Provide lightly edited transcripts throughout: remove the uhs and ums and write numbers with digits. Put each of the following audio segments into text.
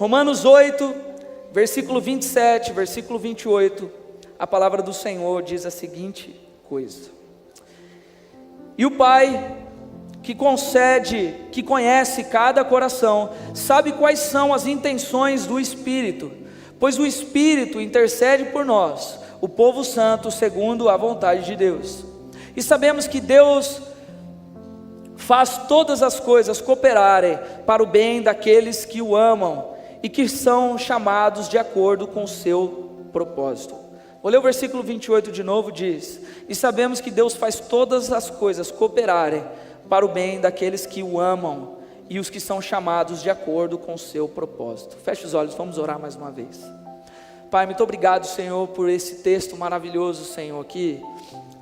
Romanos 8, versículo 27, versículo 28, a palavra do Senhor diz a seguinte coisa: e o Pai que conhece cada coração, sabe quais são as intenções do Espírito, pois o Espírito intercede por nós, o povo santo, segundo a vontade de Deus. E sabemos que Deus faz todas as coisas cooperarem para o bem daqueles que o amam e que são chamados de acordo com o seu propósito. Vou ler o versículo 28 de novo, diz: e sabemos que Deus faz todas as coisas cooperarem para o bem daqueles que o amam e os que são chamados de acordo com o seu propósito. Feche os olhos, vamos orar mais uma vez. Pai, muito obrigado, Senhor, por esse texto maravilhoso, Senhor, que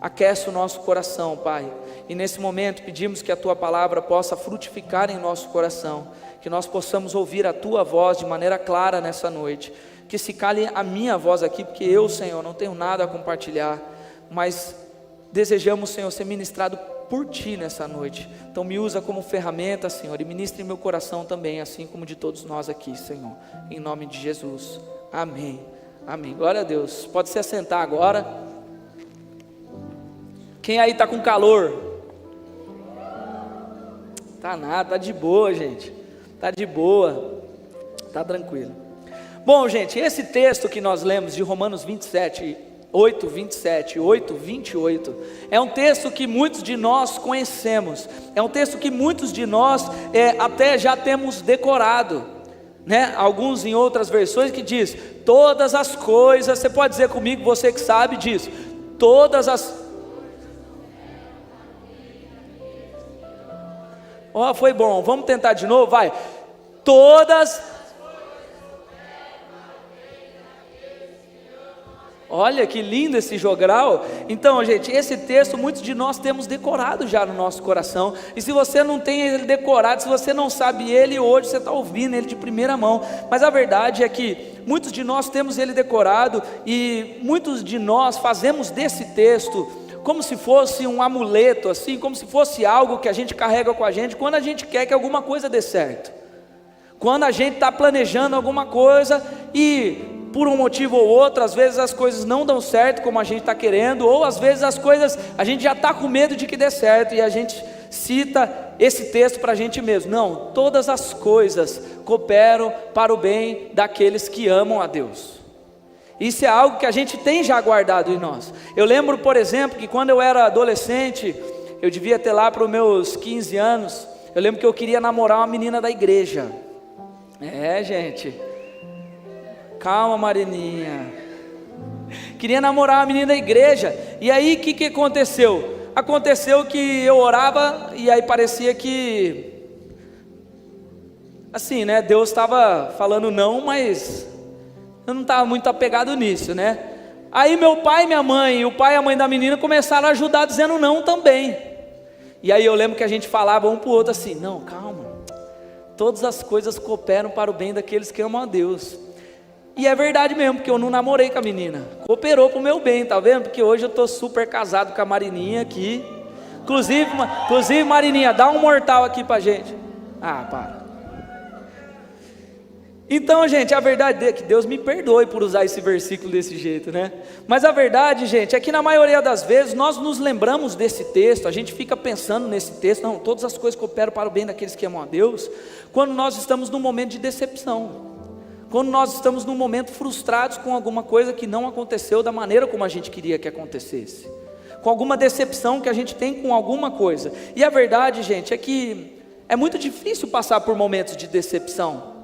aquece o nosso coração, Pai. E nesse momento pedimos que a Tua palavra possa frutificar em nosso coração, que nós possamos ouvir a Tua voz de maneira clara nessa noite, que se cale a minha voz aqui, porque eu, Senhor, não tenho nada a compartilhar, mas desejamos, Senhor, ser ministrado por Ti nessa noite. Então me usa como ferramenta, Senhor, e ministre em meu coração também, assim como de todos nós aqui, Senhor, em nome de Jesus, amém, amém. Glória a Deus. Pode se assentar agora. Quem aí está com calor? Tá nada, tá de boa, gente, tá de boa, tá tranquilo. Bom, gente, esse texto que nós lemos de Romanos 8, 27, 8, 28, é um texto que muitos de nós conhecemos, é um texto que muitos de nós até já temos decorado, né? Alguns em outras versões que diz, todas as coisas, você pode dizer comigo, você que sabe disso, todas as... Ó, foi bom, vamos tentar de novo, vai, todas... Olha que lindo esse jogral. Então, gente, esse texto muitos de nós temos decorado já no nosso coração. E se você não tem ele decorado, se você não sabe ele, hoje você está ouvindo ele de primeira mão. Mas a verdade é que muitos de nós temos ele decorado, e muitos de nós fazemos desse texto como se fosse um amuleto, assim, como se fosse algo que a gente carrega com a gente quando a gente quer que alguma coisa dê certo, quando a gente está planejando alguma coisa e por um motivo ou outro, às vezes as coisas não dão certo como a gente está querendo, ou às vezes as coisas, a gente já está com medo de que dê certo, e a gente cita esse texto para a gente mesmo. Não, todas as coisas cooperam para o bem daqueles que amam a Deus. Isso é algo que a gente tem já guardado em nós. Eu lembro, por exemplo, que quando eu era adolescente, eu devia ter lá para os meus 15 anos, eu lembro que eu queria namorar uma menina da igreja. Gente... Calma, Marininha. Queria namorar uma menina da igreja. E aí o que aconteceu? Aconteceu que eu orava e aí parecia que, assim, né? Deus estava falando não, mas eu não estava muito apegado nisso, né? Aí meu pai e minha mãe, e o pai e a mãe da menina começaram a ajudar dizendo não também. E aí eu lembro que a gente falava um para o outro assim, não, calma, todas as coisas cooperam para o bem daqueles que amam a Deus. E é verdade mesmo, porque eu não namorei com a menina, cooperou para o meu bem, tá vendo? Porque hoje eu estou super casado com a Marininha aqui. Inclusive Marininha, dá um mortal aqui pra gente. Ah, para. Então, gente, a verdade é que Deus me perdoe por usar esse versículo desse jeito, né? Mas a verdade, gente, é que na maioria das vezes nós nos lembramos desse texto, a gente fica pensando nesse texto, não, todas as coisas cooperam para o bem daqueles que amam a Deus, quando nós estamos num momento de decepção. Quando nós estamos num momento frustrados com alguma coisa que não aconteceu da maneira como a gente queria que acontecesse, com alguma decepção que a gente tem com alguma coisa. E a verdade, gente, é que é muito difícil passar por momentos de decepção.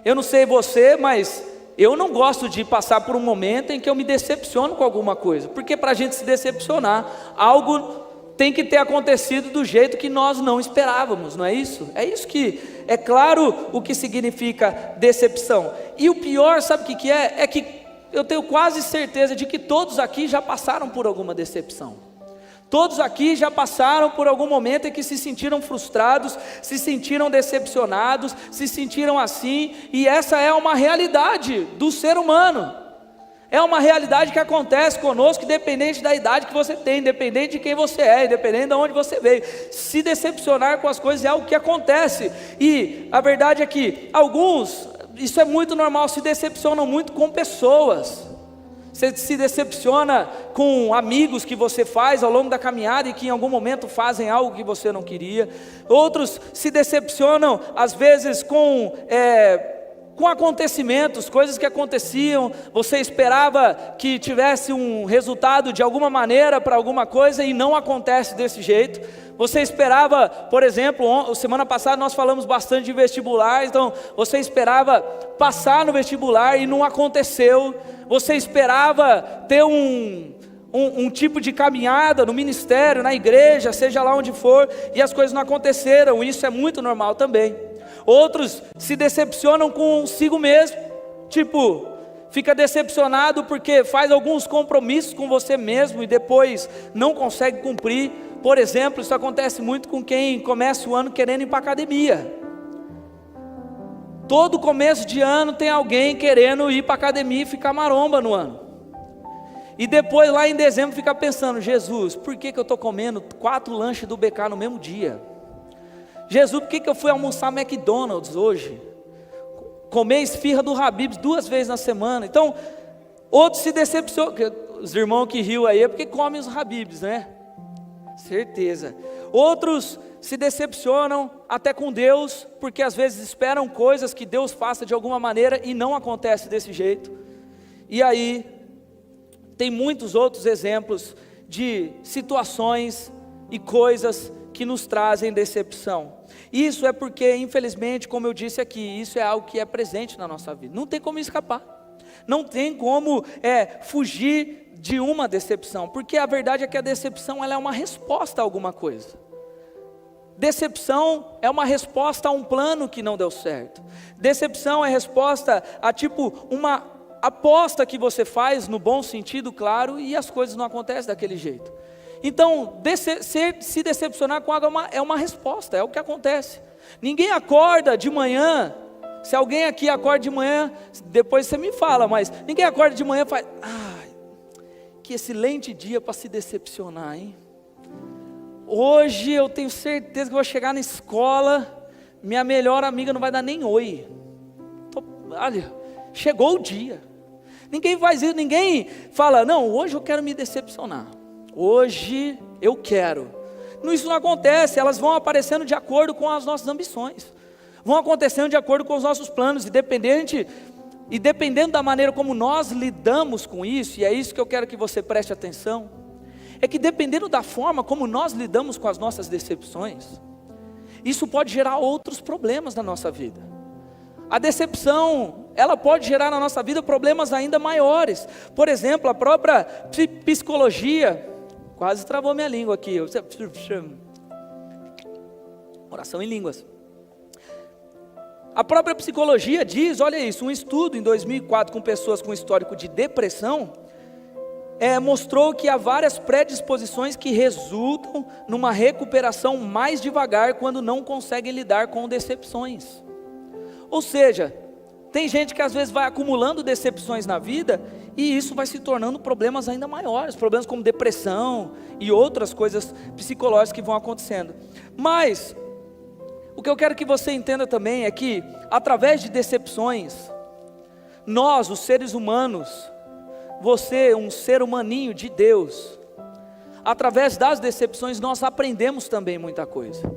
Eu não sei você, mas eu não gosto de passar por um momento em que eu me decepciono com alguma coisa, porque para a gente se decepcionar, algo tem que ter acontecido do jeito que nós não esperávamos, não é isso? É isso que, é claro, o que significa decepção. E o pior, sabe o que é? É que eu tenho quase certeza de que todos aqui já passaram por alguma decepção. Todos aqui já passaram por algum momento em que se sentiram frustrados, se sentiram decepcionados, se sentiram assim, e essa é uma realidade do ser humano. É uma realidade que acontece conosco, independente da idade que você tem, independente de quem você é, independente de onde você veio. Se decepcionar com as coisas é algo que acontece. E a verdade é que alguns, isso é muito normal, se decepcionam muito com pessoas. Você se decepciona com amigos que você faz ao longo da caminhada e que em algum momento fazem algo que você não queria. Outros se decepcionam às vezes com acontecimentos, coisas que aconteciam, você esperava que tivesse um resultado de alguma maneira para alguma coisa e não acontece desse jeito. Você esperava, por exemplo, semana passada nós falamos bastante de vestibular, então você esperava passar no vestibular e não aconteceu. Você esperava ter um tipo de caminhada no ministério, na igreja, seja lá onde for, e as coisas não aconteceram. Isso é muito normal também. Outros se decepcionam consigo mesmo, tipo, fica decepcionado porque faz alguns compromissos com você mesmo e depois não consegue cumprir. Por exemplo, isso acontece muito com quem começa o ano querendo ir para a academia. Todo começo de ano tem alguém querendo ir para a academia e ficar maromba no ano. E depois lá em dezembro fica pensando: Jesus, por que eu estou comendo 4 lanches do BK no mesmo dia? Jesus, por que eu fui almoçar McDonald's hoje? Comer esfirra do Habib's 2 vezes na semana. Então, outros se decepcionam. Os irmãos que riu aí é porque comem os Habib's, né? Certeza. Outros se decepcionam até com Deus, porque às vezes esperam coisas que Deus faça de alguma maneira e não acontece desse jeito. E aí, tem muitos outros exemplos de situações e coisas que nos trazem decepção. Isso é porque, infelizmente, como eu disse aqui, isso é algo que é presente na nossa vida. Não tem como escapar. Não tem como fugir de uma decepção, porque a verdade é que a decepção ela é uma resposta a alguma coisa. Decepção é uma resposta a um plano que não deu certo. Decepção é resposta a uma aposta que você faz, no bom sentido, claro, e as coisas não acontecem daquele jeito. Então, se decepcionar com algo é uma resposta, é o que acontece. Ninguém acorda de manhã. Se alguém aqui acorda de manhã, depois você me fala, mas ninguém acorda de manhã e faz: que excelente dia para se decepcionar, hein? Hoje eu tenho certeza que vou chegar na escola, minha melhor amiga não vai dar nem oi. Olha, chegou o dia. Ninguém faz isso, ninguém fala: não, hoje eu quero me decepcionar. Hoje eu quero. Isso não acontece, elas vão aparecendo de acordo com as nossas ambições. Vão acontecendo de acordo com os nossos planos, e dependendo da maneira como nós lidamos com isso, e é isso que eu quero que você preste atenção, é que dependendo da forma como nós lidamos com as nossas decepções, isso pode gerar outros problemas na nossa vida. A decepção, ela pode gerar na nossa vida problemas ainda maiores. Por exemplo, a própria psicologia, quase travou minha língua aqui, oração em línguas. A própria psicologia diz, olha isso, um estudo em 2004 com pessoas com histórico de depressão, mostrou que há várias predisposições que resultam numa recuperação mais devagar quando não conseguem lidar com decepções. Ou seja, tem gente que às vezes vai acumulando decepções na vida e isso vai se tornando problemas ainda maiores, problemas como depressão e outras coisas psicológicas que vão acontecendo. Mas o que eu quero que você entenda também é que, através de decepções, nós, os seres humanos, você, um ser humaninho de Deus, através das decepções nós aprendemos também muita coisa.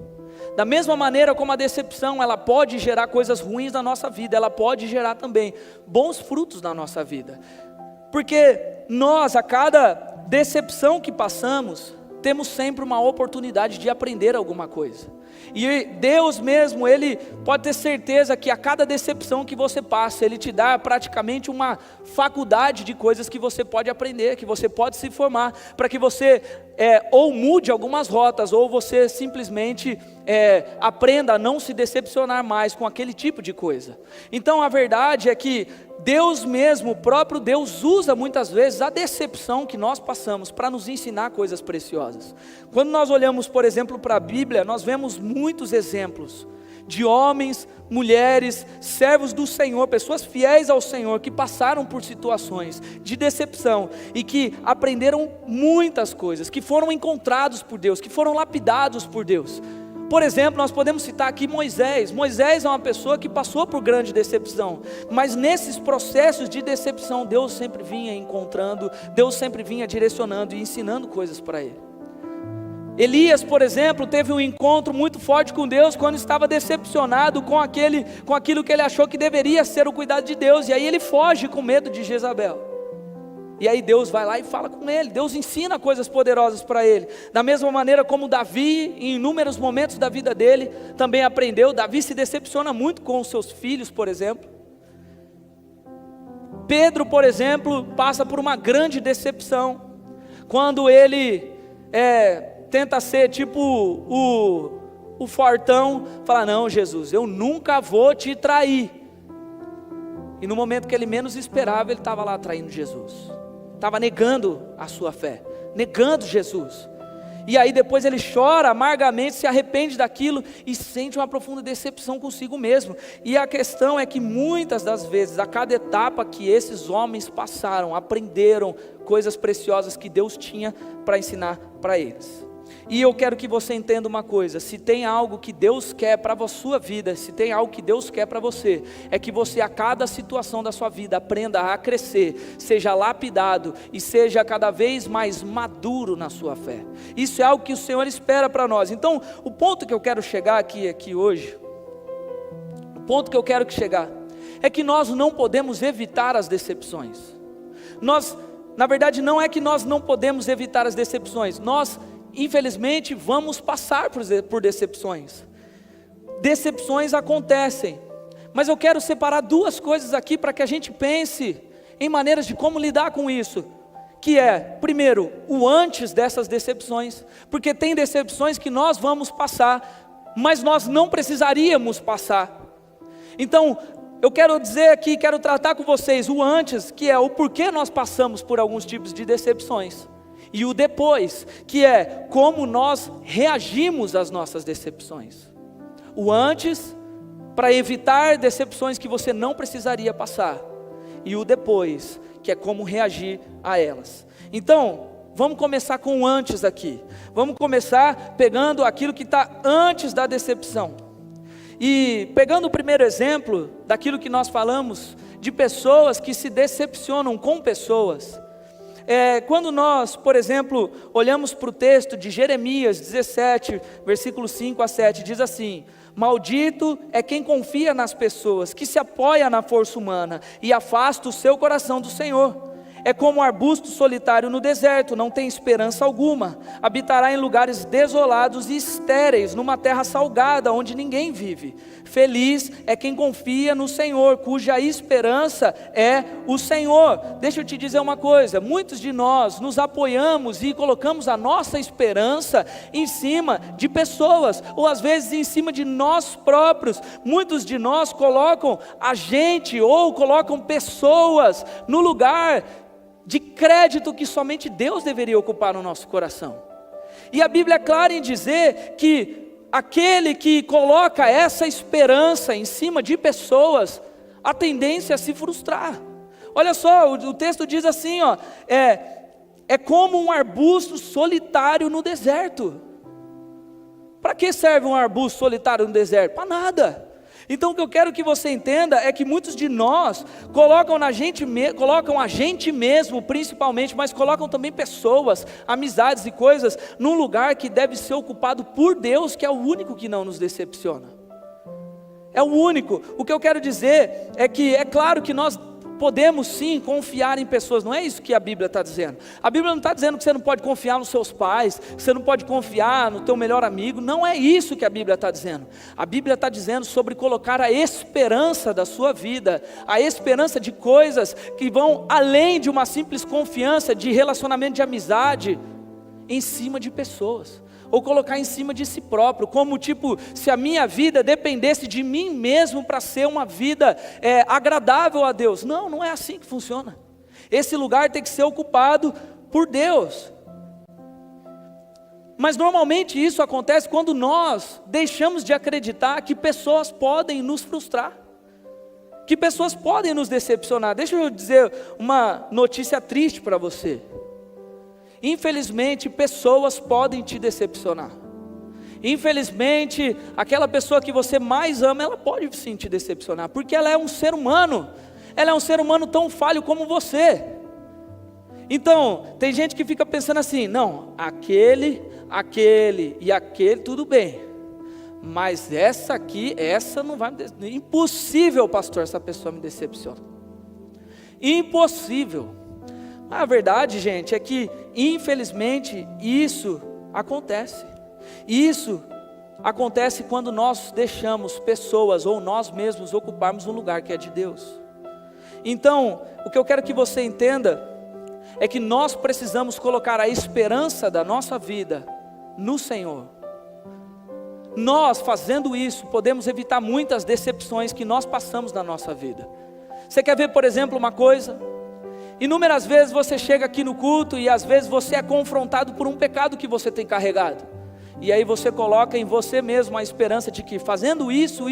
Da mesma maneira como a decepção, ela pode gerar coisas ruins na nossa vida, ela pode gerar também bons frutos na nossa vida. Porque nós, a cada decepção que passamos, temos sempre uma oportunidade de aprender alguma coisa. E Deus mesmo, Ele pode ter certeza que a cada decepção que você passa, Ele te dá praticamente uma faculdade de coisas que você pode aprender, que você pode se formar, para que você ou mude algumas rotas, ou você simplesmente aprenda a não se decepcionar mais com aquele tipo de coisa. Então a verdade é que Deus mesmo, o próprio Deus, usa muitas vezes a decepção que nós passamos para nos ensinar coisas preciosas. Quando nós olhamos, por exemplo, para a Bíblia, nós vemos muitos exemplos de homens, mulheres, servos do Senhor, pessoas fiéis ao Senhor, que passaram por situações de decepção e que aprenderam muitas coisas, que foram encontrados por Deus, que foram lapidados por Deus. Por exemplo, nós podemos citar aqui Moisés. Moisés é uma pessoa que passou por grande decepção, mas nesses processos de decepção, Deus sempre vinha encontrando, Deus sempre vinha direcionando e ensinando coisas para ele. Elias, por exemplo, teve um encontro muito forte com Deus quando estava decepcionado com aquilo que ele achou que deveria ser o cuidado de Deus, e aí ele foge com medo de Jezabel. E aí Deus vai lá e fala com ele, Deus ensina coisas poderosas para ele. Da mesma maneira como Davi, em inúmeros momentos da vida dele, também aprendeu. Davi se decepciona muito com os seus filhos, por exemplo. Pedro, por exemplo, passa por uma grande decepção, quando ele tenta ser tipo o fortão, fala: não, Jesus, eu nunca vou te trair. E no momento que ele menos esperava, ele estava lá traindo Jesus, estava negando a sua fé, negando Jesus. E aí depois ele chora amargamente, se arrepende daquilo e sente uma profunda decepção consigo mesmo. E a questão é que muitas das vezes, a cada etapa que esses homens passaram, aprenderam coisas preciosas que Deus tinha para ensinar para eles. E eu quero que você entenda uma coisa: se tem algo que Deus quer para a sua vida, se tem algo que Deus quer para você, é que você a cada situação da sua vida aprenda a crescer, seja lapidado e seja cada vez mais maduro na sua fé. Isso é algo que o Senhor espera para nós. Então, o ponto que eu quero chegar aqui hoje, o ponto que eu quero chegar, é que nós não podemos evitar as decepções. Na verdade, não é que nós não podemos evitar as decepções, nós infelizmente vamos passar por decepções. Decepções acontecem, mas eu quero separar duas coisas aqui para que a gente pense em maneiras de como lidar com isso, que é, primeiro, o antes dessas decepções, porque tem decepções que nós vamos passar, mas nós não precisaríamos passar. Então, eu quero dizer aqui, quero tratar com vocês o antes, que é o porquê nós passamos por alguns tipos de decepções, e o depois, que é como nós reagimos às nossas decepções. O antes, para evitar decepções que você não precisaria passar, e o depois, que é como reagir a elas. Então, vamos começar com o antes aqui. Vamos começar pegando aquilo que está antes da decepção. E pegando o primeiro exemplo, daquilo que nós falamos, de pessoas que se decepcionam com pessoas. Quando nós, por exemplo, olhamos para o texto de Jeremias 17, versículos 5 a 7, diz assim: maldito é quem confia nas pessoas, que se apoia na força humana e afasta o seu coração do Senhor. É como um arbusto solitário no deserto, não tem esperança alguma, habitará em lugares desolados e estéreis, numa terra salgada, onde ninguém vive. Feliz é quem confia no Senhor, cuja esperança é o Senhor. Deixa eu te dizer uma coisa: muitos de nós nos apoiamos e colocamos a nossa esperança em cima de pessoas, ou às vezes em cima de nós próprios. Muitos de nós colocam a gente, ou colocam pessoas, no lugar de crédito que somente Deus deveria ocupar no nosso coração. E a Bíblia é clara em dizer que aquele que coloca essa esperança em cima de pessoas, a tendência é se frustrar. Olha só, o texto diz assim, é como um arbusto solitário no deserto. Para que serve um arbusto solitário no deserto? Para nada. Então o que eu quero que você entenda é que muitos de nós colocam a gente mesmo principalmente, mas colocam também pessoas, amizades e coisas num lugar que deve ser ocupado por Deus, que é o único que não nos decepciona. É o único. O que eu quero dizer é que é claro que nós podemos sim confiar em pessoas, não é isso que a Bíblia está dizendo. A Bíblia não está dizendo que você não pode confiar nos seus pais, que você não pode confiar no teu melhor amigo, não é isso que a Bíblia está dizendo. A Bíblia está dizendo sobre colocar a esperança da sua vida, a esperança de coisas que vão além de uma simples confiança, de relacionamento de amizade, em cima de pessoas. Ou colocar em cima de si próprio, como tipo, se a minha vida dependesse de mim mesmo para ser uma vida agradável a Deus. Não, não é assim que funciona. Esse lugar tem que ser ocupado por Deus. Mas normalmente isso acontece quando nós deixamos de acreditar que pessoas podem nos frustrar, que pessoas podem nos decepcionar. Deixa eu dizer uma notícia triste para você. Infelizmente, pessoas podem te decepcionar. Infelizmente, aquela pessoa que você mais ama, ela pode sim te decepcionar, porque ela é um ser humano. Ela é um ser humano tão falho como você. Então, tem gente que fica pensando assim: não, aquele e aquele, tudo bem, mas essa aqui, essa não vai me decepcionar. Impossível, pastor, essa pessoa me decepciona. Impossível. A verdade, gente, é que infelizmente isso acontece. Isso acontece quando nós deixamos pessoas ou nós mesmos ocuparmos um lugar que é de Deus. Então, o que eu quero que você entenda é que nós precisamos colocar a esperança da nossa vida no Senhor. Nós, fazendo isso, podemos evitar muitas decepções que nós passamos na nossa vida. Você quer ver, por exemplo, uma coisa? Inúmeras vezes você chega aqui no culto e às vezes você é confrontado por um pecado que você tem carregado. E aí você coloca em você mesmo a esperança de que fazendo isso,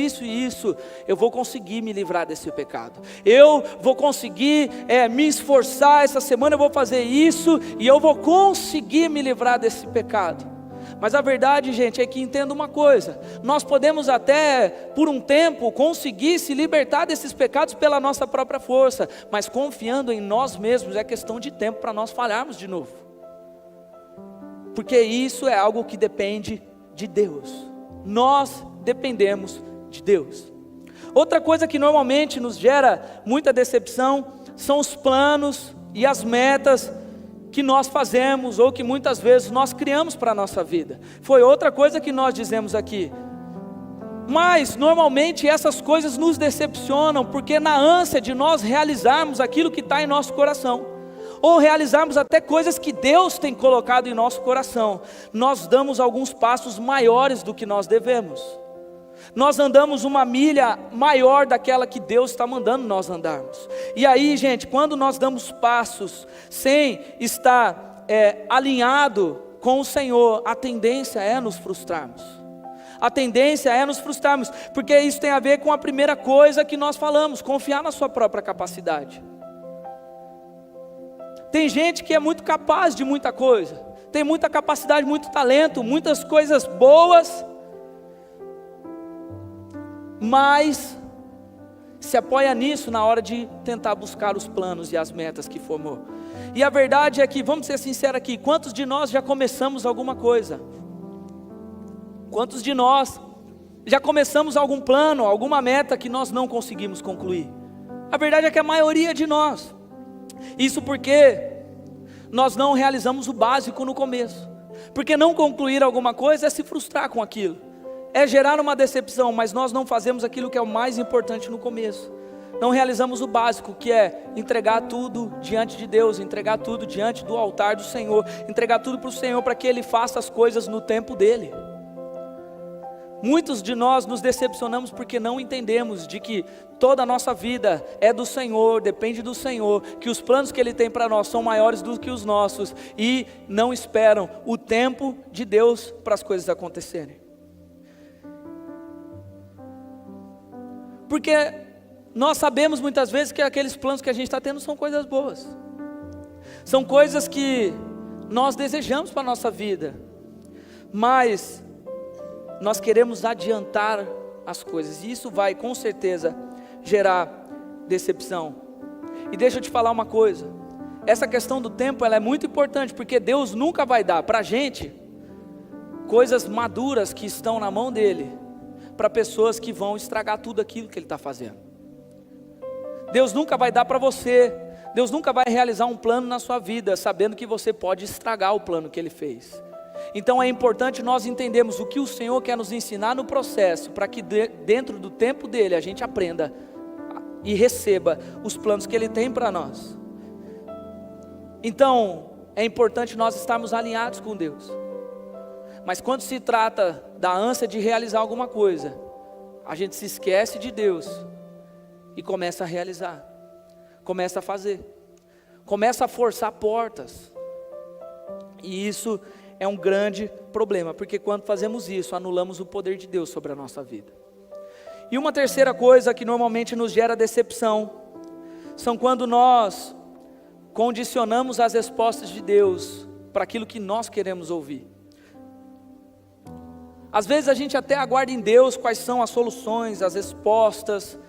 eu vou conseguir me livrar desse pecado. Eu vou conseguir me esforçar, essa semana eu vou fazer isso e eu vou conseguir me livrar desse pecado. Mas a verdade, gente, é que entenda uma coisa: nós podemos até por um tempo conseguir se libertar desses pecados pela nossa própria força, mas confiando em nós mesmos é questão de tempo para nós falharmos de novo. Porque isso é algo que depende de Deus. Nós dependemos de Deus. Outra coisa que normalmente nos gera muita decepção são os planos e as metas que nós fazemos ou que muitas vezes nós criamos para a nossa vida. Foi outra coisa que nós dizemos aqui. Mas normalmente essas coisas nos decepcionam, porque na ânsia de nós realizarmos aquilo que está em nosso coração, ou realizarmos até coisas que Deus tem colocado em nosso coração, nós damos alguns passos maiores do que nós devemos. Nós andamos uma milha maior daquela que Deus está mandando nós andarmos. E aí, gente, quando nós damos passos sem estar alinhado com o Senhor, a tendência é nos frustrarmos. A tendência é nos frustrarmos, porque isso tem a ver com a primeira coisa que nós falamos: confiar na sua própria capacidade. Tem gente que é muito capaz de muita coisa, tem muita capacidade, muito talento, muitas coisas boas, mas se apoia nisso na hora de tentar buscar os planos e as metas que formou. E a verdade é que, vamos ser sinceros aqui, quantos de nós já começamos alguma coisa? Quantos de nós já começamos algum plano, alguma meta que nós não conseguimos concluir? A verdade é que a maioria de nós. Isso porque nós não realizamos o básico no começo. Porque não concluir alguma coisa é se frustrar com aquilo, é gerar uma decepção, mas nós não fazemos aquilo que é o mais importante no começo. Não realizamos o básico, que é entregar tudo diante de Deus, entregar tudo diante do altar do Senhor, entregar tudo para o Senhor, para que Ele faça as coisas no tempo dEle. Muitos de nós nos decepcionamos porque não entendemos de que toda a nossa vida é do Senhor, depende do Senhor, que os planos que Ele tem para nós são maiores do que os nossos, e não esperam o tempo de Deus para as coisas acontecerem. Porque nós sabemos muitas vezes que aqueles planos que a gente está tendo são coisas boas, são coisas que nós desejamos para a nossa vida, mas nós queremos adiantar as coisas, e isso vai com certeza gerar decepção. E deixa eu te falar uma coisa: essa questão do tempo, ela é muito importante, porque Deus nunca vai dar para a gente coisas maduras que estão na mão dEle, para pessoas que vão estragar tudo aquilo que Ele está fazendo. Deus nunca vai dar para você, Deus nunca vai realizar um plano na sua vida, sabendo que você pode estragar o plano que Ele fez. Então é importante nós entendermos o que o Senhor quer nos ensinar no processo, para que dentro do tempo dEle a gente aprenda e receba os planos que Ele tem para nós. Então é importante nós estarmos alinhados com Deus. Mas quando se trata da ânsia de realizar alguma coisa, a gente se esquece de Deus e começa a realizar, começa a fazer, começa a forçar portas. E isso é um grande problema, porque quando fazemos isso, anulamos o poder de Deus sobre a nossa vida. E uma terceira coisa que normalmente nos gera decepção, são quando nós condicionamos as respostas de Deus para aquilo que nós queremos ouvir. Às vezes a gente até aguarda em Deus quais são as soluções, as respostas,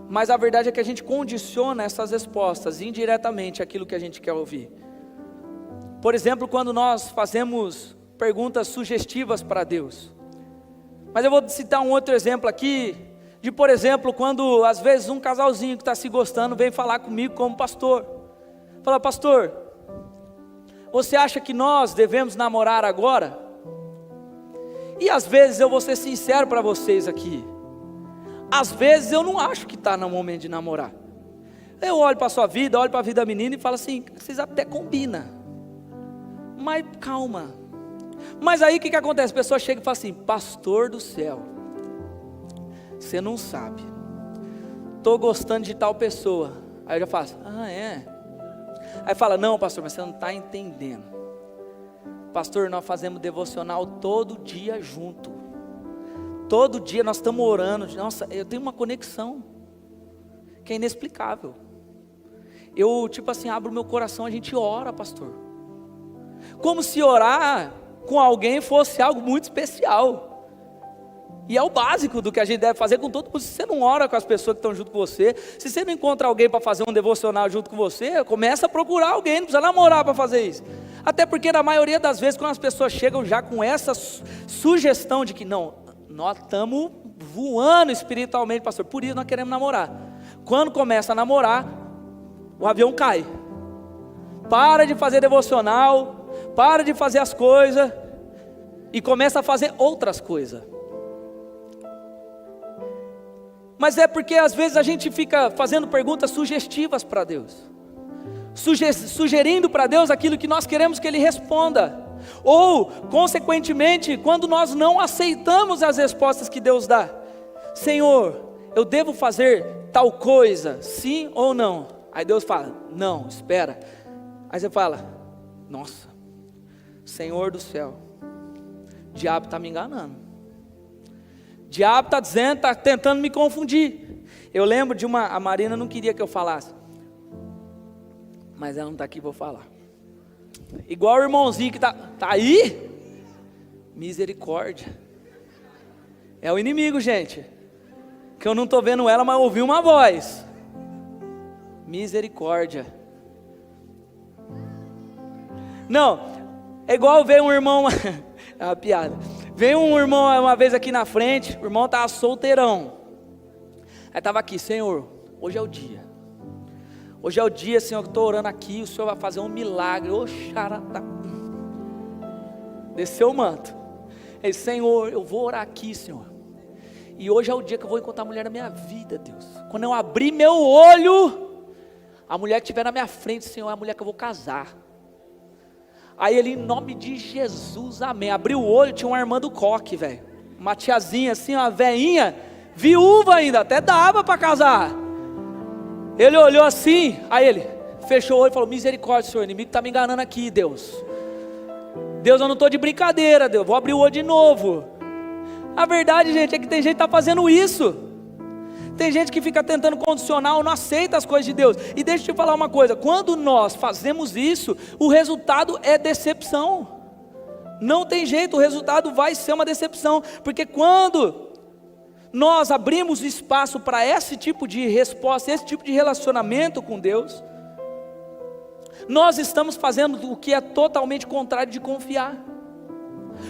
mas a verdade é que a gente condiciona essas respostas indiretamente àquilo que a gente quer ouvir. Por exemplo, quando nós fazemos perguntas sugestivas para Deus. Mas eu vou citar um outro exemplo aqui, de por exemplo, quando às vezes um casalzinho que está se gostando vem falar comigo como pastor. Fala, pastor, você acha que nós devemos namorar agora? E às vezes eu vou ser sincero para vocês aqui, às vezes eu não acho que está no momento de namorar. Eu olho para a sua vida, olho para a vida da menina e falo assim, vocês até combinam, mas calma. Mas aí o que acontece? A pessoa chega e fala assim, pastor do céu, você não sabe, estou gostando de tal pessoa. Aí eu já faço, é? Aí fala, não pastor, mas você não está entendendo. Pastor, nós fazemos devocional todo dia junto. Todo dia nós estamos orando. Nossa, eu tenho uma conexão que é inexplicável. Eu, abro meu coração, a gente ora, pastor. Como se orar com alguém fosse algo muito especial. E é o básico do que a gente deve fazer com todo mundo. Se você não ora com as pessoas que estão junto com você, se você não encontra alguém para fazer um devocional junto com você, começa a procurar alguém, não precisa namorar para fazer isso. Até porque na maioria das vezes, quando as pessoas chegam já com essa sugestão de que não, nós estamos voando espiritualmente, pastor, por isso nós queremos namorar. Quando começa a namorar, o avião cai. Para de fazer devocional, para de fazer as coisas e começa a fazer outras coisas. Mas é porque às vezes a gente fica fazendo perguntas sugestivas para Deus, sugerindo para Deus aquilo que nós queremos que Ele responda, ou consequentemente, quando nós não aceitamos as respostas que Deus dá, Senhor, eu devo fazer tal coisa, sim ou não? Aí Deus fala, não, espera. Aí você fala, nossa, Senhor do céu, o diabo está me enganando. O diabo está dizendo, está tentando me confundir. Eu lembro de a Marina não queria que eu falasse, mas ela não está aqui, vou falar. Igual o irmãozinho que está aí, misericórdia. É o inimigo, gente, que eu não estou vendo ela, mas ouvi uma voz. Misericórdia. Não, é igual ver um irmão, é uma piada. Veio um irmão uma vez aqui na frente, o irmão estava solteirão. Aí estava aqui, Senhor, hoje é o dia. Hoje é o dia, Senhor, que estou orando aqui, o Senhor vai fazer um milagre. Ô, xarata. Desceu o manto. Ele, Senhor, eu vou orar aqui, Senhor. E hoje é o dia que eu vou encontrar a mulher da minha vida, Deus. Quando eu abrir meu olho, a mulher que estiver na minha frente, Senhor, é a mulher que eu vou casar. Aí ele, em nome de Jesus, amém. Abriu o olho, tinha uma irmã do coque, velho. Uma tiazinha assim, uma veinha, viúva ainda, até dava para casar. Ele olhou assim, aí ele fechou o olho e falou, misericórdia, Senhor, o inimigo está me enganando aqui, Deus. Deus, eu não estou de brincadeira, Deus, vou abrir o olho de novo. A verdade, gente, é que tem gente que está fazendo isso. Tem gente que fica tentando condicionar ou não aceita as coisas de Deus. E deixa eu te falar uma coisa, quando nós fazemos isso, o resultado é decepção. Não tem jeito, o resultado vai ser uma decepção. Porque quando nós abrimos espaço para esse tipo de resposta, esse tipo de relacionamento com Deus, nós estamos fazendo o que é totalmente contrário de confiar.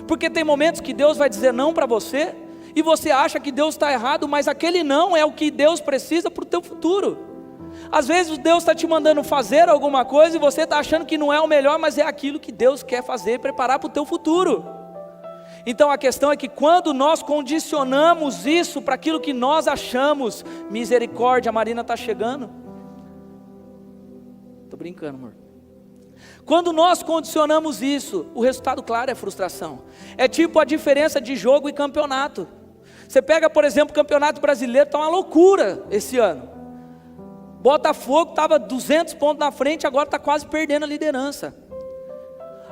Porque tem momentos que Deus vai dizer não para você, e você acha que Deus está errado, mas aquele não é o que Deus precisa para o teu futuro. Às vezes Deus está te mandando fazer alguma coisa, e você está achando que não é o melhor, mas é aquilo que Deus quer fazer, preparar para o teu futuro. Então a questão é que quando nós condicionamos isso para aquilo que nós achamos, misericórdia, a Marina está chegando. Estou brincando, amor. Quando nós condicionamos isso, o resultado claro é frustração. É tipo a diferença de jogo e campeonato. Você pega, por exemplo, o Campeonato Brasileiro, está uma loucura esse ano. Botafogo estava 200 pontos na frente, agora está quase perdendo a liderança.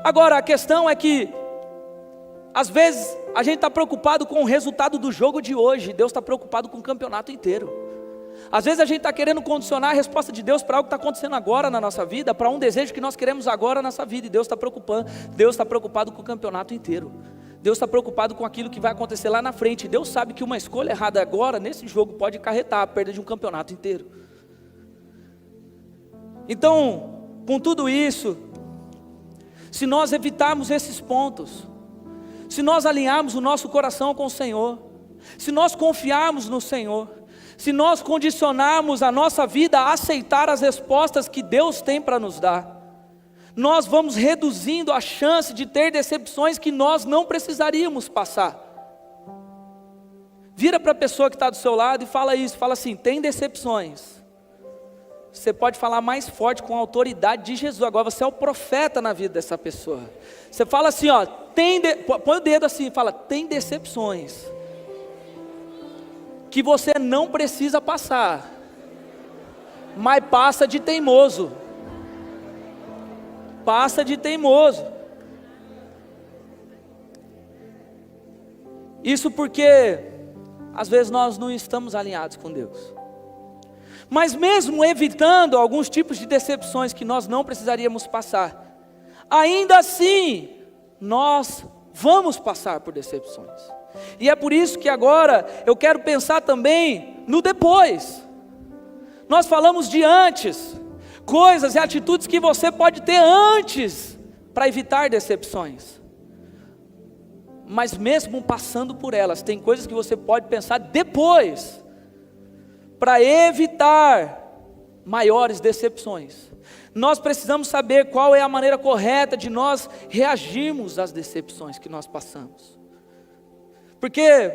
Agora a questão é que às vezes a gente está preocupado com o resultado do jogo de hoje, Deus está preocupado com o campeonato inteiro. Às vezes a gente está querendo condicionar a resposta de Deus para algo que está acontecendo agora na nossa vida, para um desejo que nós queremos agora na nossa vida, e Deus está preocupado com o campeonato inteiro. Deus está preocupado com aquilo que vai acontecer lá na frente. Deus sabe que uma escolha errada agora, nesse jogo, pode acarretar a perda de um campeonato inteiro. Então, com tudo isso, se nós evitarmos esses pontos, se nós alinharmos o nosso coração com o Senhor, se nós confiarmos no Senhor, se nós condicionarmos a nossa vida a aceitar as respostas que Deus tem para nos dar, nós vamos reduzindo a chance de ter decepções que nós não precisaríamos passar. Vira para a pessoa que está do seu lado e fala isso, fala assim: tem decepções. Você pode falar mais forte com a autoridade de Jesus. Agora você é o profeta na vida dessa pessoa. Você fala assim, ó, põe o dedo assim e fala: tem decepções que você não precisa passar, mas passa de teimoso. Passa de teimoso. Isso porque às vezes nós não estamos alinhados com Deus. Mas mesmo evitando alguns tipos de decepções que nós não precisaríamos passar, ainda assim nós vamos passar por decepções. E é por isso que agora eu quero pensar também no depois. Nós falamos de antes, coisas e atitudes que você pode ter antes para evitar decepções. Mas mesmo passando por elas, tem coisas que você pode pensar depois para evitar maiores decepções. Nós precisamos saber qual é a maneira correta de nós reagirmos às decepções que nós passamos. Porque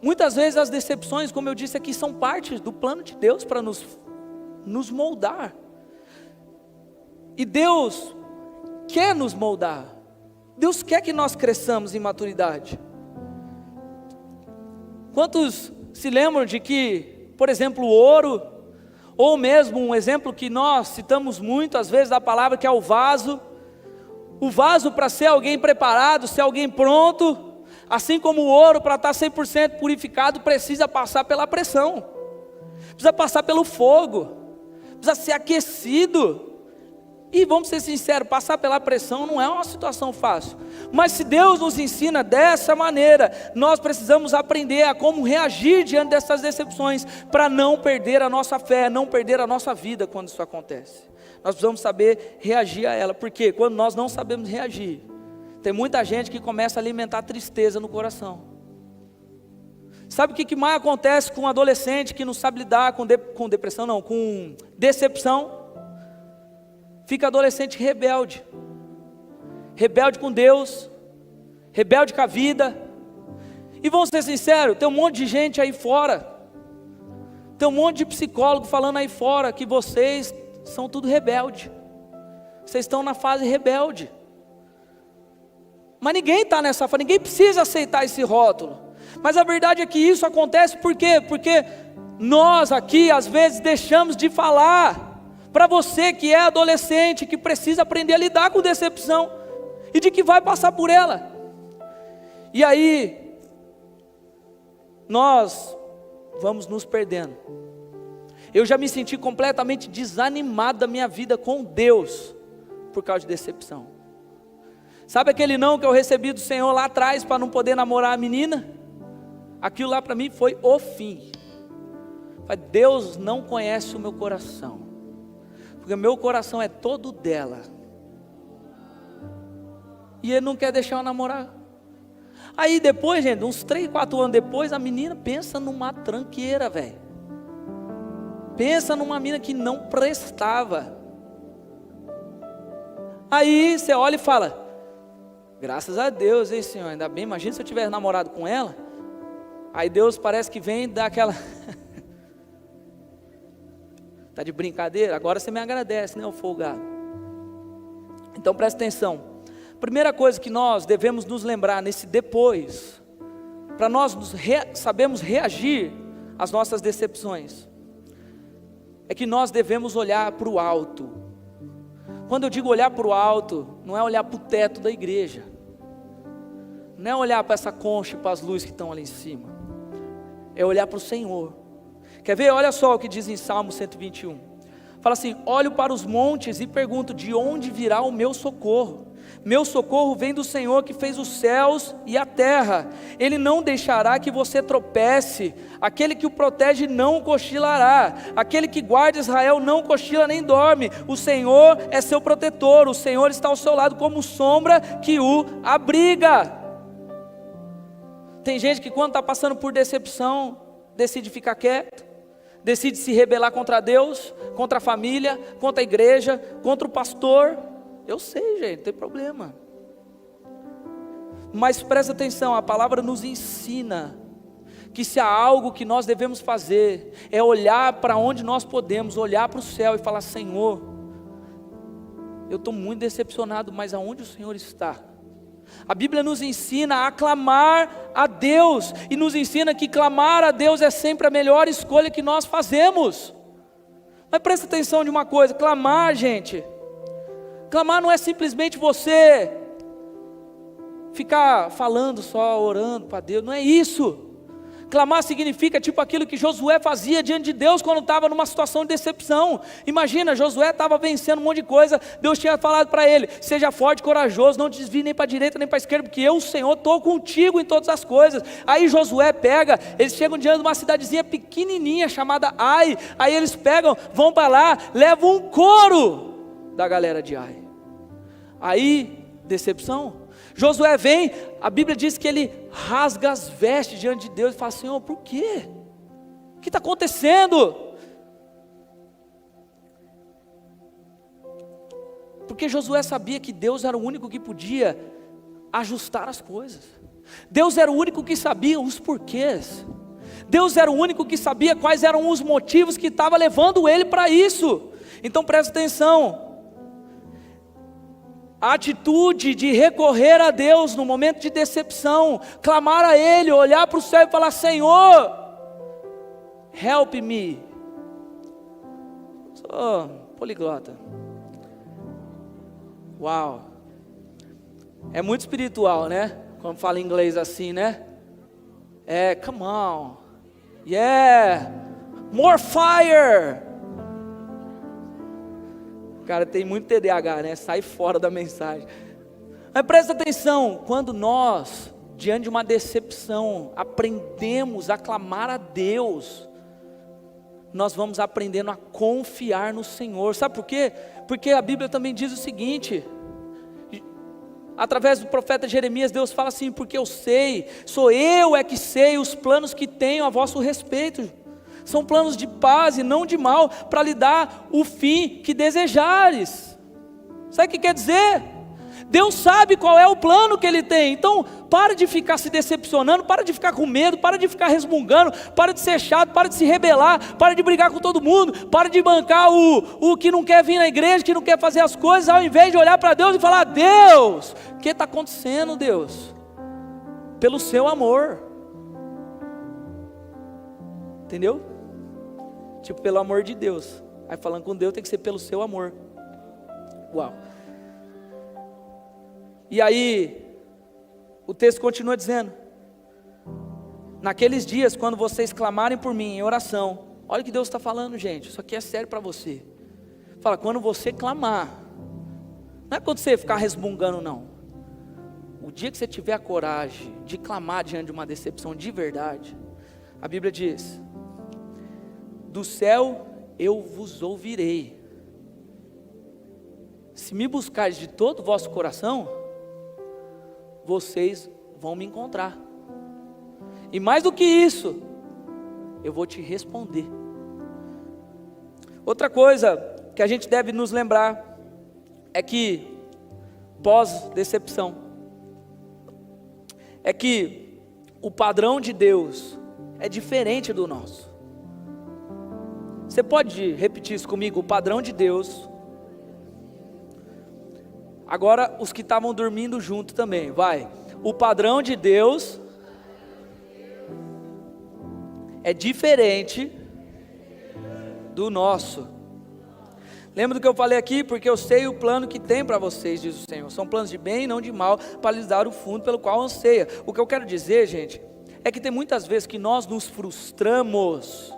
muitas vezes as decepções, como eu disse aqui, são parte do plano de Deus para nos moldar. E Deus quer nos moldar. Deus quer que nós cresçamos em maturidade. Quantos se lembram de que, por exemplo, o ouro, ou mesmo um exemplo que nós citamos muito às vezes da palavra, que é o vaso para ser alguém preparado, ser alguém pronto, assim como o ouro para estar 100% purificado, precisa passar pela pressão, precisa passar pelo fogo, precisa ser aquecido. E vamos ser sinceros, passar pela pressão não é uma situação fácil. Mas se Deus nos ensina dessa maneira, nós precisamos aprender a como reagir diante dessas decepções, para não perder a nossa fé, não perder a nossa vida quando isso acontece. Nós precisamos saber reagir a ela, porque quando nós não sabemos reagir, tem muita gente que começa a alimentar tristeza no coração. Sabe o que mais acontece com um adolescente que não sabe lidar com depressão, não, com decepção? Fica adolescente rebelde, rebelde com Deus, rebelde com a vida. E vamos ser sinceros, tem um monte de gente aí fora, tem um monte de psicólogo falando aí fora que vocês são tudo rebelde, vocês estão na fase rebelde. Mas ninguém está nessa fase, ninguém precisa aceitar esse rótulo. Mas a verdade é que isso acontece por quê? Porque nós aqui às vezes deixamos de falar para você que é adolescente, que precisa aprender a lidar com decepção, e de que vai passar por ela. E aí, nós vamos nos perdendo. Eu já me senti completamente desanimado da minha vida com Deus, por causa de decepção. Sabe aquele não que eu recebi do Senhor lá atrás, para não poder namorar a menina? Aquilo lá para mim foi o fim. Deus não conhece o meu coração, porque meu coração é todo dela, e Ele não quer deixar eu namorar. Aí depois, gente, uns 3, 4 anos depois, a menina pensa numa tranqueira, velho. Pensa numa menina que não prestava. Aí você olha e fala: graças a Deus, hein, Senhor, ainda bem. Imagina se eu tivesse namorado com ela. Aí Deus parece que vem e dá aquela está de brincadeira? Agora você me agradece, né, ô folgado? Então presta atenção. Primeira coisa que nós devemos nos lembrar nesse depois, para nós sabermos reagir às nossas decepções, é que nós devemos olhar para o alto. Quando eu digo olhar para o alto, não é olhar para o teto da igreja, não é olhar para essa concha e para as luzes que estão ali em cima, é olhar para o Senhor. Quer ver? Olha só o que diz em Salmo 121. Fala assim: olho para os montes e pergunto, de onde virá o meu socorro? Meu socorro vem do Senhor que fez os céus e a terra. Ele não deixará que você tropece. Aquele que o protege não cochilará. Aquele que guarda Israel não cochila nem dorme. O Senhor é seu protetor. O Senhor está ao seu lado como sombra que o abriga. Tem gente que quando está passando por decepção, decide ficar quieto, decide se rebelar contra Deus, contra a família, contra a igreja, contra o pastor. Eu sei, gente, não tem problema. Mas presta atenção, a palavra nos ensina que se há algo que nós devemos fazer, é olhar para onde nós podemos, olhar para o céu e falar: Senhor, eu estou muito decepcionado, mas aonde o Senhor está? A Bíblia nos ensina a clamar a Deus, e nos ensina que clamar a Deus é sempre a melhor escolha que nós fazemos. Mas presta atenção de uma coisa, clamar, gente, clamar não é simplesmente você ficar falando só, orando para Deus, não é isso. Clamar significa tipo aquilo que Josué fazia diante de Deus quando estava numa situação de decepção. Imagina, Josué estava vencendo um monte de coisa, Deus tinha falado para ele: seja forte e corajoso, não desvie nem para a direita nem para a esquerda, porque eu, o Senhor, estou contigo em todas as coisas. Aí Josué pega, eles chegam diante de uma cidadezinha pequenininha chamada Ai. Aí eles pegam, vão para lá, levam um coro da galera de Ai. Aí, decepção. Josué vem, a Bíblia diz que ele rasga as vestes diante de Deus e fala: Senhor, por quê? O que está acontecendo? Porque Josué sabia que Deus era o único que podia ajustar as coisas. Deus era o único que sabia os porquês. Deus era o único que sabia quais eram os motivos que estavam levando ele para isso. Então presta atenção. A atitude de recorrer a Deus no momento de decepção, clamar a Ele, olhar para o céu e falar: Senhor, help me. Sou poliglota. Uau. É muito espiritual, né? Quando fala inglês assim, né? Come on. Yeah. More fire. Cara, tem muito TDAH, né? Sai fora da mensagem. Mas presta atenção, quando nós, diante de uma decepção, aprendemos a clamar a Deus, nós vamos aprendendo a confiar no Senhor. Sabe por quê? Porque a Bíblia também diz o seguinte, através do profeta Jeremias, Deus fala assim: porque eu sei, sou eu que sei os planos que tenho a vosso respeito. São planos de paz e não de mal, para lhe dar o fim que desejares. Sabe o que quer dizer? Deus sabe qual é o plano que Ele tem. Então, para de ficar se decepcionando, para de ficar com medo, para de ficar resmungando, para de ser chato, para de se rebelar, para de brigar com todo mundo, para de bancar o que não quer vir na igreja, que não quer fazer as coisas, ao invés de olhar para Deus e falar: Deus, o que está acontecendo, Deus? Pelo seu amor. Entendeu? Tipo, pelo amor de Deus. Aí falando com Deus tem que ser pelo seu amor. Uau. E aí, o texto continua dizendo: naqueles dias, quando vocês clamarem por mim em oração. Olha o que Deus está falando, gente. Isso aqui é sério para você. Fala, quando você clamar. Não é quando você ficar resmungando, não. O dia que você tiver a coragem de clamar diante de uma decepção de verdade, a Bíblia diz: do céu eu vos ouvirei. Se me buscares de todo o vosso coração, vocês vão me encontrar. E mais do que isso, eu vou te responder. Outra coisa que a gente deve nos lembrar é que pós-decepção, é que o padrão de Deus é diferente do nosso. Você pode repetir isso comigo? O padrão de Deus. Agora os que estavam dormindo junto também, vai. O padrão de Deus é diferente do nosso. Lembra do que eu falei aqui? Porque eu sei o plano que tem para vocês, diz o Senhor. São planos de bem e não de mal, para lhes dar o fundo pelo qual anseia. O que eu quero dizer, gente, é que tem muitas vezes que nós nos frustramos.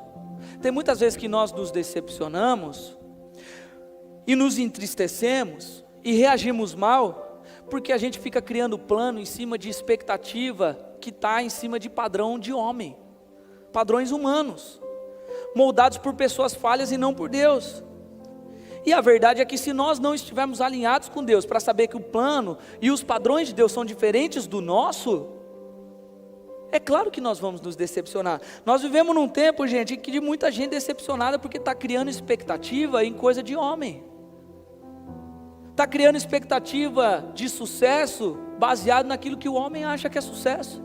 Tem muitas vezes que nós nos decepcionamos e nos entristecemos e reagimos mal, Porque a gente fica criando plano em cima de expectativa que está em cima de padrão de homem, padrões humanos, moldados por pessoas falhas e não por Deus. E a verdade é que se nós não estivermos alinhados com Deus, para saber que o plano e os padrões de Deus são diferentes do nosso, é claro que nós vamos nos decepcionar. Nós vivemos num tempo, gente, que de muita gente decepcionada porque está criando expectativa em coisa de homem. Está criando expectativa de sucesso baseado naquilo que o homem acha que é sucesso.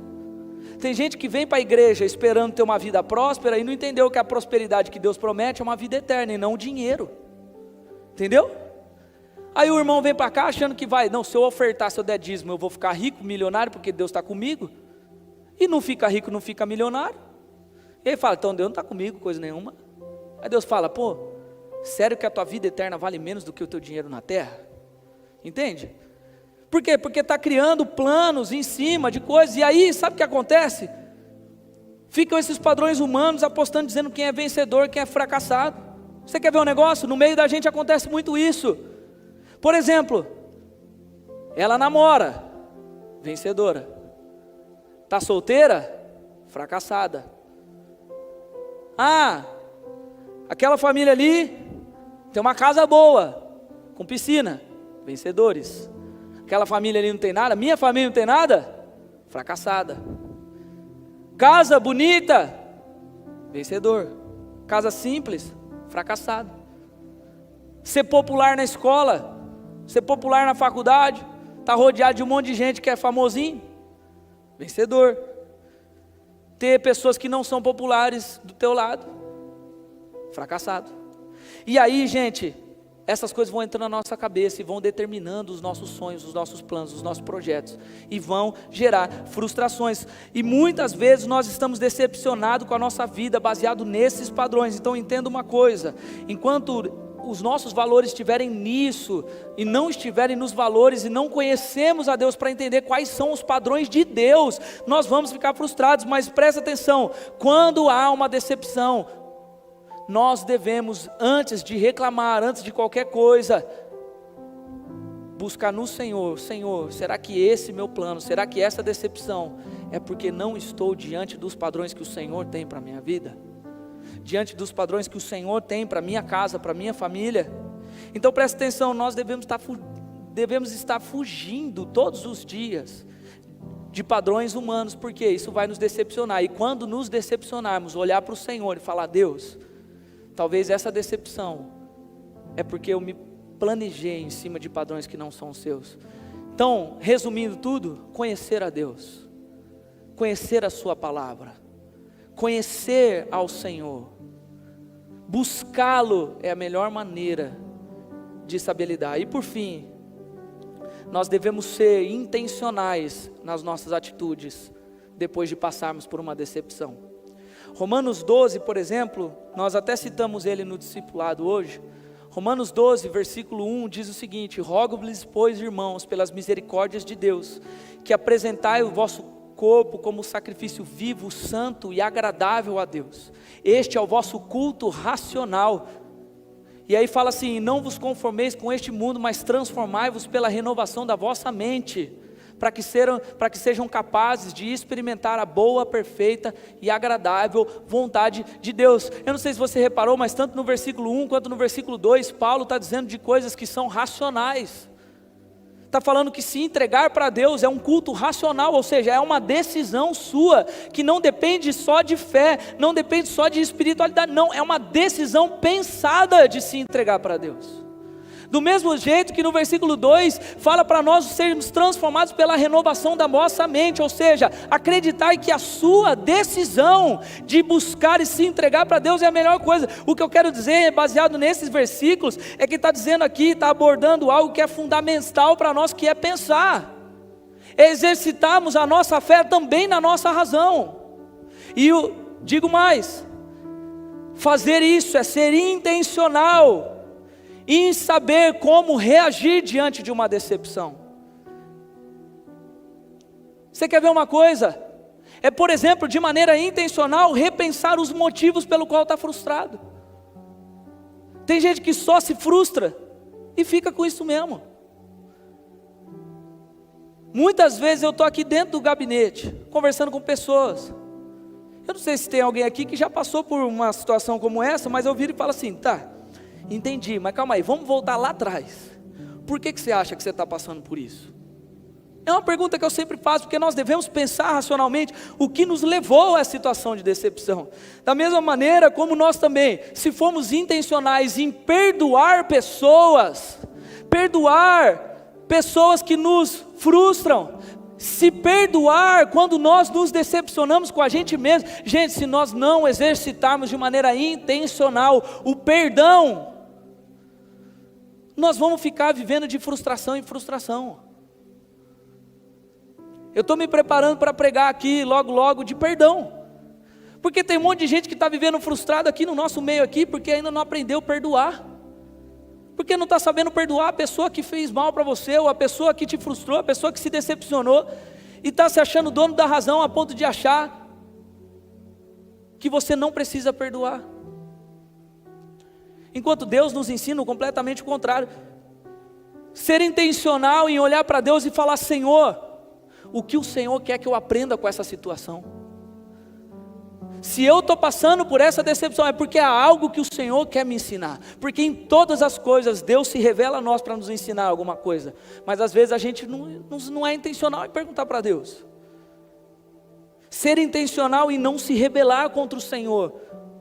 Tem gente que vem para a igreja esperando ter uma vida próspera e não entendeu que a prosperidade que Deus promete é uma vida eterna e não o dinheiro. Entendeu? Aí o irmão vem para cá achando que vai, não, se eu ofertar, se eu der dízimo, eu vou ficar rico, milionário, porque Deus está comigo. E não fica rico, não fica milionário. E aí fala, então Deus não está comigo, coisa nenhuma. Aí Deus fala, pô, sério que a tua vida eterna vale menos do que o teu dinheiro na terra? Entende? Por quê? Porque está criando planos em cima de coisas, e aí sabe o que acontece? Ficam esses padrões humanos apostando, dizendo quem é vencedor, quem é fracassado. Você quer ver um negócio? No meio da gente acontece muito isso. Por exemplo, ela namora, vencedora. Está solteira? Fracassada. Ah, aquela família ali tem uma casa boa, com piscina, vencedores. Aquela família ali não tem nada, minha família não tem nada, fracassada. Casa bonita, vencedor. Casa simples, fracassado. Ser popular na escola, ser popular na faculdade, está rodeado de um monte de gente que é famosinho, vencedor. Ter pessoas que não são populares do teu lado, fracassado. E aí, gente, essas coisas vão entrando na nossa cabeça e vão determinando os nossos sonhos, os nossos planos, os nossos projetos, e vão gerar frustrações, e muitas vezes nós estamos decepcionados com a nossa vida, baseado nesses padrões. Então entenda uma coisa, enquanto os nossos valores estiverem nisso, e não estiverem nos valores, e não conhecemos a Deus para entender quais são os padrões de Deus, nós vamos ficar frustrados. Mas presta atenção, quando há uma decepção, nós devemos, antes de reclamar, antes de qualquer coisa, buscar no Senhor. Senhor, será que esse meu plano, será que essa decepção é porque não estou diante dos padrões que o Senhor tem para a minha vida? Diante dos padrões que o Senhor tem para a minha casa, para a minha família? Então presta atenção, nós devemos estar fugindo todos os dias de padrões humanos, porque isso vai nos decepcionar. E quando nos decepcionarmos, olhar para o Senhor e falar, Deus, talvez essa decepção é porque eu me planejei em cima de padrões que não são os seus. Então, resumindo tudo, conhecer a Deus, conhecer a sua palavra, conhecer ao Senhor, buscá-lo é a melhor maneira de saber lidar. E por fim, nós devemos ser intencionais nas nossas atitudes, depois de passarmos por uma decepção. Romanos 12, por exemplo, nós até citamos ele no discipulado hoje. Romanos 12, versículo 1 diz o seguinte: rogo-lhes, pois, irmãos, pelas misericórdias de Deus, que apresentai o vosso corpo como sacrifício vivo, santo e agradável a Deus. Este é o vosso culto racional. E aí fala assim: não vos conformeis com este mundo, mas transformai-vos pela renovação da vossa mente, para que sejam capazes de experimentar a boa, perfeita e agradável vontade de Deus. Eu não sei se você reparou, mas tanto no versículo 1 quanto no versículo 2, Paulo está dizendo de coisas que são racionais. Está falando que se entregar para Deus é um culto racional, ou seja, é uma decisão sua, que não depende só de fé, não depende só de espiritualidade, não, é uma decisão pensada de se entregar para Deus. Do mesmo jeito que no versículo 2 fala para nós sermos transformados pela renovação da nossa mente, ou seja, acreditar que a sua decisão de buscar e se entregar para Deus é a melhor coisa. O que eu quero dizer, baseado nesses versículos, é que está dizendo aqui, está abordando algo que é fundamental para nós, que é pensar, exercitarmos a nossa fé também na nossa razão. E eu digo mais, fazer isso é ser intencional em saber como reagir diante de uma decepção. Você quer ver uma coisa? É, por exemplo, de maneira intencional, repensar os motivos pelo qual está frustrado. Tem gente que só se frustra e fica com isso mesmo. Muitas vezes eu estou aqui dentro do gabinete, conversando com pessoas. Eu não sei se tem alguém aqui que já passou por uma situação como essa, mas eu viro e falo assim, tá, entendi, mas calma aí, vamos voltar lá atrás. Por que você acha que você está passando por isso? É uma pergunta que eu sempre faço, porque nós devemos pensar racionalmente o que nos levou a essa situação de decepção. Da mesma maneira como nós também, se formos intencionais em perdoar pessoas que nos frustram, se perdoar quando nós nos decepcionamos com a gente mesmo. Gente, se nós não exercitarmos de maneira intencional o perdão, nós vamos ficar vivendo de frustração em frustração. Eu estou me preparando para pregar aqui logo de perdão, porque tem um monte de gente que está vivendo frustrado aqui no nosso meio aqui, porque ainda não aprendeu a perdoar, porque não está sabendo perdoar a pessoa que fez mal para você, ou a pessoa que te frustrou, a pessoa que se decepcionou, e está se achando dono da razão a ponto de achar que você não precisa perdoar, enquanto Deus nos ensina completamente o contrário. Ser intencional em olhar para Deus e falar: Senhor, o que o Senhor quer que eu aprenda com essa situação? Se eu estou passando por essa decepção, é porque há algo que o Senhor quer me ensinar, porque em todas as coisas Deus se revela a nós para nos ensinar alguma coisa, mas às vezes a gente não é intencional em perguntar para Deus. Ser intencional em não se rebelar contra o Senhor,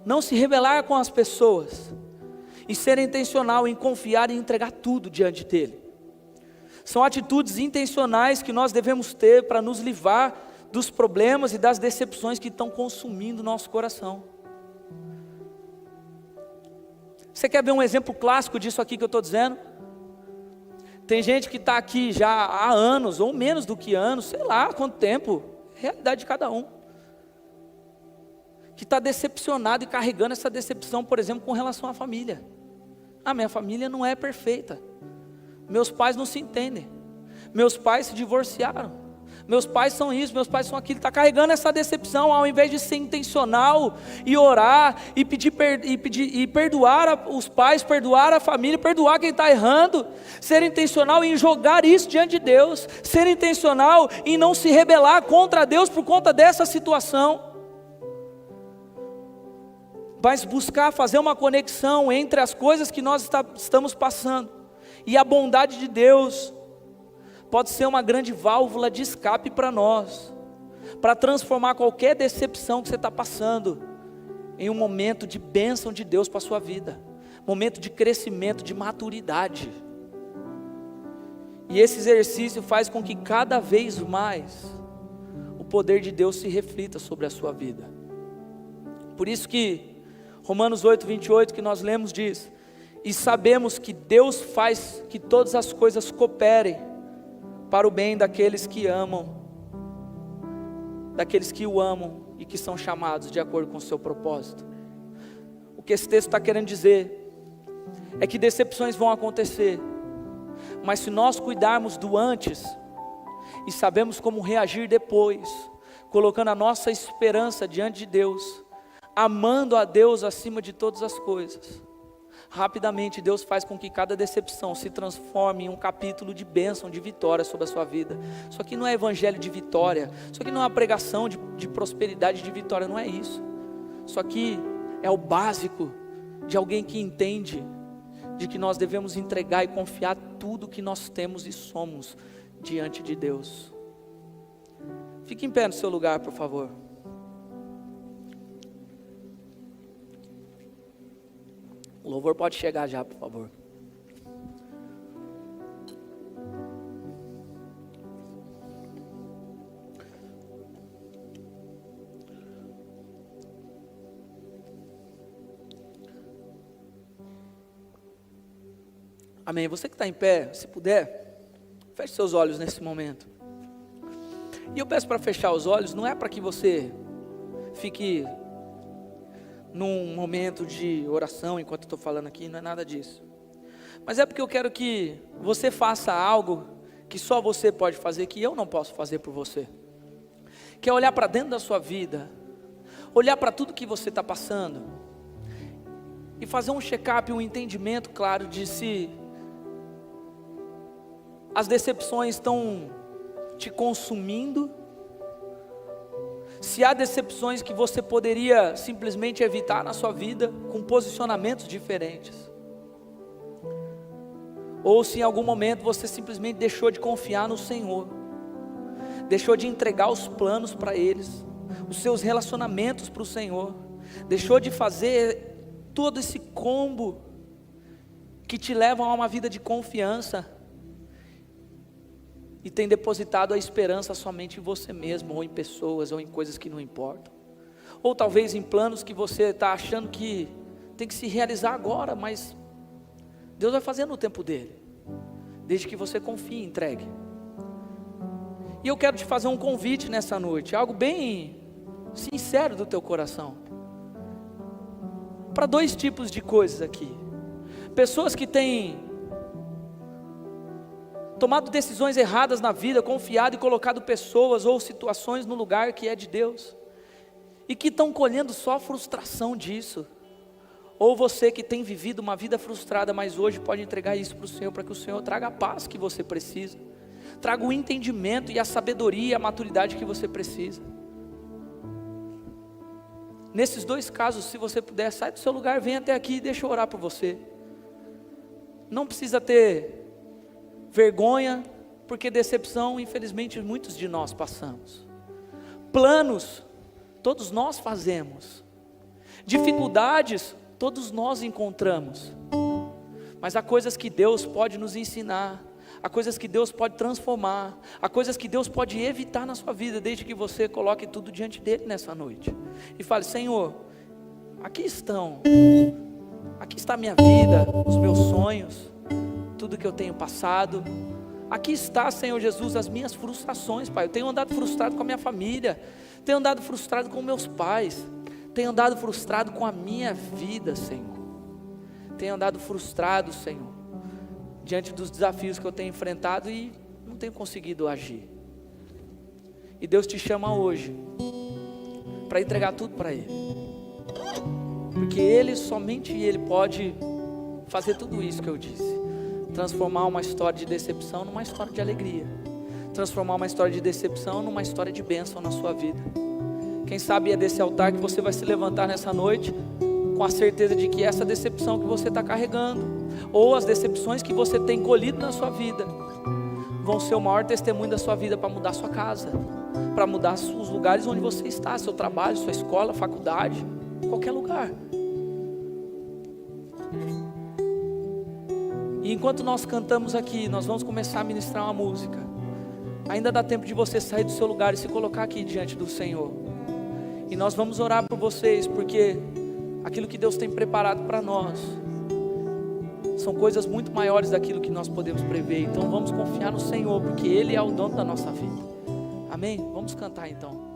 não se rebelar com as pessoas, e ser intencional em confiar e entregar tudo diante dEle. São atitudes intencionais que nós devemos ter para nos livrar dos problemas e das decepções que estão consumindo nosso coração. Você quer ver um exemplo clássico disso aqui que eu estou dizendo? Tem gente que está aqui já há anos, ou menos do que anos, sei lá quanto tempo, realidade de cada um, que está decepcionado e carregando essa decepção, por exemplo, com relação à família. Minha família não é perfeita, meus pais não se entendem, meus pais se divorciaram, meus pais são isso, meus pais são aquilo. Está carregando essa decepção, ao invés de ser intencional e orar e pedir perdoar os pais, perdoar a família, perdoar quem está errando, ser intencional em jogar isso diante de Deus, ser intencional em não se rebelar contra Deus por conta dessa situação, mas buscar fazer uma conexão entre as coisas que nós estamos passando e a bondade de Deus. Pode ser uma grande válvula de escape para nós, para transformar qualquer decepção que você está passando em um momento de bênção de Deus para a sua vida, momento de crescimento, de maturidade. E esse exercício faz com que cada vez mais o poder de Deus se reflita sobre a sua vida. Por isso que Romanos 8:28 que nós lemos diz: e sabemos que Deus faz que todas as coisas cooperem para o bem daqueles que o amam e que são chamados de acordo com o seu propósito. O que esse texto está querendo dizer é que decepções vão acontecer, mas se nós cuidarmos do antes e sabemos como reagir depois, colocando a nossa esperança diante de Deus, amando a Deus acima de todas as coisas, rapidamente Deus faz com que cada decepção se transforme em um capítulo de bênção, de vitória sobre a sua vida. Isso aqui não é evangelho de vitória, isso aqui não é uma pregação de prosperidade, de vitória, não é isso. Isso aqui é o básico de alguém que entende de que nós devemos entregar e confiar tudo que nós temos e somos diante de Deus. Fique em pé no seu lugar, por favor. O louvor pode chegar já, por favor. Amém. Você que está em pé, se puder, feche seus olhos nesse momento. E eu peço para fechar os olhos, não é para que você fique num momento de oração enquanto eu estou falando aqui, não é nada disso, mas é porque eu quero que você faça algo que só você pode fazer, que eu não posso fazer por você, que é olhar para dentro da sua vida, olhar para tudo que você está passando e fazer um check-up, um entendimento claro de se as decepções estão te consumindo, se há decepções que você poderia simplesmente evitar na sua vida com posicionamentos diferentes, ou se em algum momento você simplesmente deixou de confiar no Senhor, deixou de entregar os planos para eles, os seus relacionamentos para o Senhor, deixou de fazer todo esse combo que te levam a uma vida de confiança, e tem depositado a esperança somente em você mesmo, ou em pessoas, ou em coisas que não importam, ou talvez em planos que você está achando que tem que se realizar agora, mas Deus vai fazer no tempo dele, desde que você confie e entregue. E eu quero te fazer um convite nessa noite, algo bem sincero do teu coração, para dois tipos de coisas aqui. Pessoas que têm tomado decisões erradas na vida, confiado e colocado pessoas ou situações no lugar que é de Deus, e que estão colhendo só frustração disso. Ou você que tem vivido uma vida frustrada, mas hoje pode entregar isso para o Senhor, para que o Senhor traga a paz que você precisa, traga o entendimento e a sabedoria e a maturidade que você precisa. Nesses dois casos, se você puder, sai do seu lugar, vem até aqui e deixa eu orar por você. Não precisa ter vergonha, porque decepção, infelizmente, muitos de nós passamos. Planos, todos nós fazemos. Dificuldades, todos nós encontramos. Mas há coisas que Deus pode nos ensinar, há coisas que Deus pode transformar, há coisas que Deus pode evitar na sua vida, desde que você coloque tudo diante dele nessa noite. E fale: Senhor, aqui está a minha vida, os meus sonhos, tudo que eu tenho passado. Aqui está, Senhor Jesus, as minhas frustrações, Pai. Eu tenho andado frustrado com a minha família, tenho andado frustrado com meus pais, tenho andado frustrado com a minha vida, Senhor. Tenho andado frustrado, Senhor, diante dos desafios que eu tenho enfrentado e não tenho conseguido agir. E Deus te chama hoje para entregar tudo para Ele, porque Ele, somente Ele pode fazer tudo isso que eu disse. Transformar uma história de decepção numa história de alegria, transformar uma história de decepção numa história de bênção na sua vida. Quem sabe é desse altar que você vai se levantar nessa noite, com a certeza de que essa decepção que você está carregando, ou as decepções que você tem colhido na sua vida, vão ser o maior testemunho da sua vida para mudar sua casa, para mudar os lugares onde você está, seu trabalho, sua escola, faculdade, qualquer lugar. E enquanto nós cantamos aqui, nós vamos começar a ministrar uma música. Ainda dá tempo de você sair do seu lugar e se colocar aqui diante do Senhor. E nós vamos orar por vocês, porque aquilo que Deus tem preparado para nós são coisas muito maiores daquilo que nós podemos prever. Então vamos confiar no Senhor, porque Ele é o dono da nossa vida. Amém? Vamos cantar então.